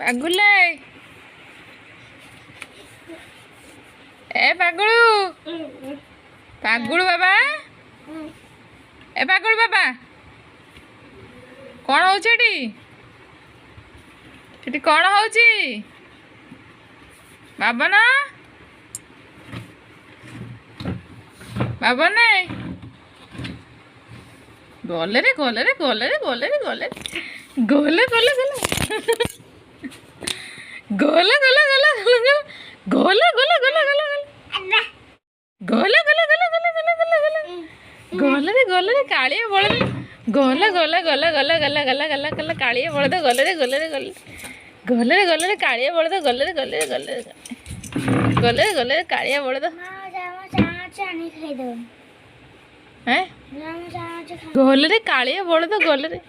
ପାଗୁଲା ଏ ପାଗୁଳୁ ପାଗୁଳୁ ବାବା ଏ ପାଗୁଳୁ ବାବା କ'ଣ ହଉଛି ଏଠି ଏଠି କ'ଣ ହଉଛି ବାବନ ବାବନ ଗଲେ ରେ ଗଲେ ରେ ଗଲେ ରେ ଗଲେ ରେ ଗଲେ ଗଲେ ଗଲେ ଗଲେ ଗଲେ ଗଲେ ଗଲେ ଗଲେ ଗଲେ ଗଲେ ଗଲେ ଗଲେ ଗଲେ ଗଲେ ଗଲେ ଗଲେ ଗଲେ ଗଲେ ରେ ଗଲେ ରେ କାଳିଆ ବଳଦ ଗଲେ ଗଲେ ଗଲେ ଗଲେ ଗଲେ ଗଲେ ଗଲେ ଗଲେ କାଳିଆ ବଳଦ ଗଲେ ରେ ଗଲେ ରେ ଗଲେ ଗଲେ ରେ ଗଲେ ରେ କାଳିଆ ବଳଦ ଗଲେ ରେ ଗଲେ ରେ ଗଲେ ଗଲେ ରେ ଗଲେ ରେ କାଳିଆ ବଳଦ ଗଲେ ରେ କାଳିଆ ବଳଦ ଗଲେ ରେ